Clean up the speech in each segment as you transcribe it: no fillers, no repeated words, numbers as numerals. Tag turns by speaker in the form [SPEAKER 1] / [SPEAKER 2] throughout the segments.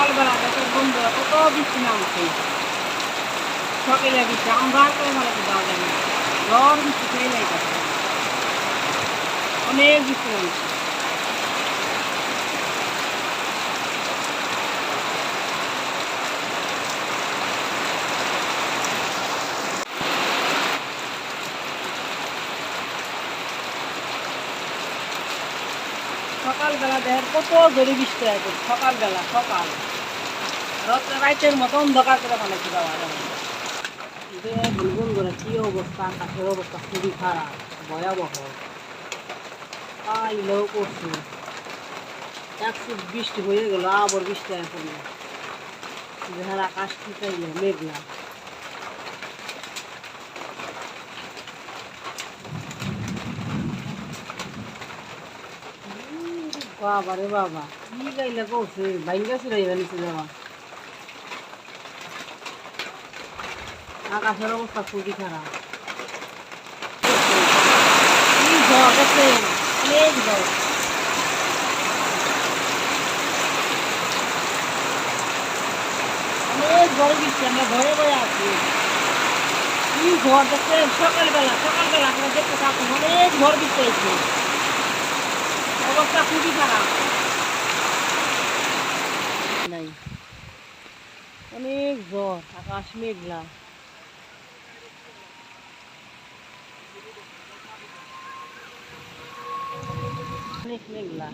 [SPEAKER 1] সকালবেলা দেখো বন্ধুরা কত বৃষ্টি নামছে, সকালে বৃষ্টি আমরা করে ভালো যাওয়া যাবে না, ঝড় বৃষ্টি খেয়ে যাইতেছে, অনেক বৃষ্টি নামছে। সকালবেলা দেখেন কত জোরে বৃষ্টি আছে, সকালবেলা সকাল রাতের মতো অন্ধকার করে বানাইতে যাওয়া যাবে। বন্ধুরা কি অবস্থা, আকাশের অবস্থা খুবই খারাপ, ভয়াবহ। তাইলেও করছে একটু বৃষ্টি হয়ে গেল, আবার বৃষ্টি এখন দেখেন আকাশ ঠিক মেঘলা। বাবা রে বাবা, কি গাইলে করছে, বাইঙ্গা চুরাইবা নিচে যাওয়া। আকাশের অবস্থা খুবই খারাপ, কি ঝড় আছে, অনেক ঝড়। অনেক ঝড় বৃষ্টি, আমরা ভয়ে ভয়ে আছি। কি ঝড় দেখছেন, সকালবেলা সকালবেলা আপনারা দেখতে থাকুন, অনেক ঝড় বৃষ্টি হয়েছে, অবস্থা খুবই খারাপ। নাই অনেক ঝড়, আকাশ মেঘলা। অনেক মেঘলা।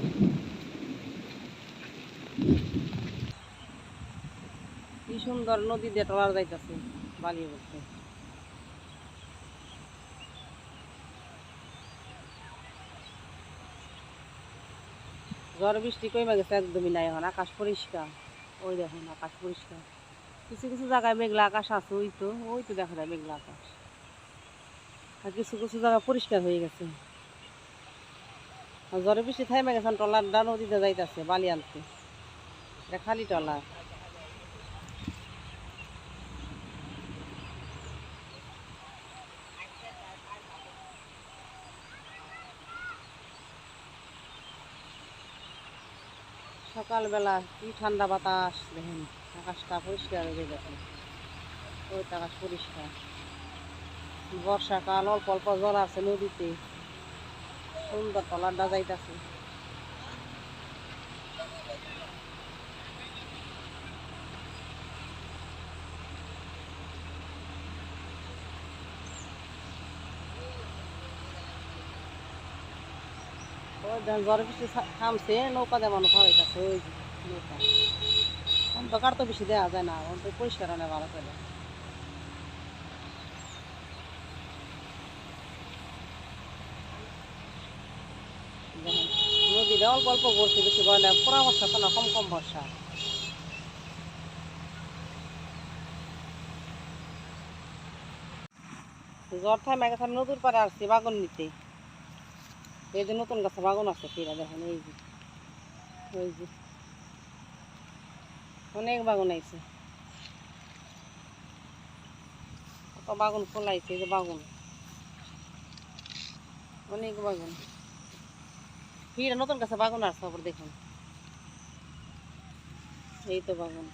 [SPEAKER 1] কি সুন্দর নদী দিয়ে টলার যাইতেছে বালিয়ে বলতে। ঝড় বৃষ্টি কমে গেছে, একদমই নাই, এখন আকাশ পরিষ্কার। ওই দেখুন আকাশ পরিষ্কার, কিছু কিছু জায়গায় মেঘলা আকাশ আছে, ওই তো দেখা যায় মেঘলা আকাশ, আর কিছু কিছু জায়গা পরিষ্কার হয়ে গেছে। আর ঝড় বৃষ্টি থাইমে গেছে, টলারটা নদীতে যাইতেছে বালি আনতে, এটা খালি টলার। সকালবেলা কি ঠান্ডা বাতাস, দেখেন আকাশটা পরিষ্কার হয়ে গেছে, ওই তো আকাশ পরিষ্কার। বর্ষাকাল, অল্প অল্প জল আছে নদীতে, সুন্দর টলারটা যাইতেছে। ওই দেখেন ঝড় বৃষ্টি থামছে, নৌকা দিয়ে মানুষ হইতেছে, ওই যে নৌকা। অন্ধকার তো বেশি দেওয়া যায় না, অন্তত পরিষ্কার অনেক ভালো করে। দেখেন নদীটা অল্প অল্প ভরছে, বেশি ভয় না, পুরা বর্ষা তো না, কম কম বর্ষা। জ্বর থামে গেছে, আমি নদীর পাড়ে আসছি বাগুন নিতে। এই যে নতুন গাছে বাগুন আছে ফিরা, দেখেন এই যে, ওই যে অনেক বাগুন আইছে, কত বাগুন ফলাইছে, এই যে বাগুন, অনেক বাগুন ফিরা, নতুন গাছে বাগুন আসছে আবার দেখুন, এই তো বাগুন।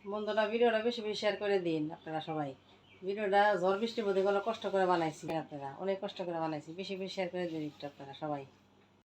[SPEAKER 1] বন্ধুরা ভিডিওটা বেশি বেশি শেয়ার করে দিন আপনারা সবাই। ভিডিওটা ঝড় বৃষ্টির মধ্যে কোনো কষ্ট করে বানাইছি, আপনারা অনেক কষ্ট করে বানাইছি, বেশি বেশি শেয়ার করে দিন একটু আপনারা সবাই।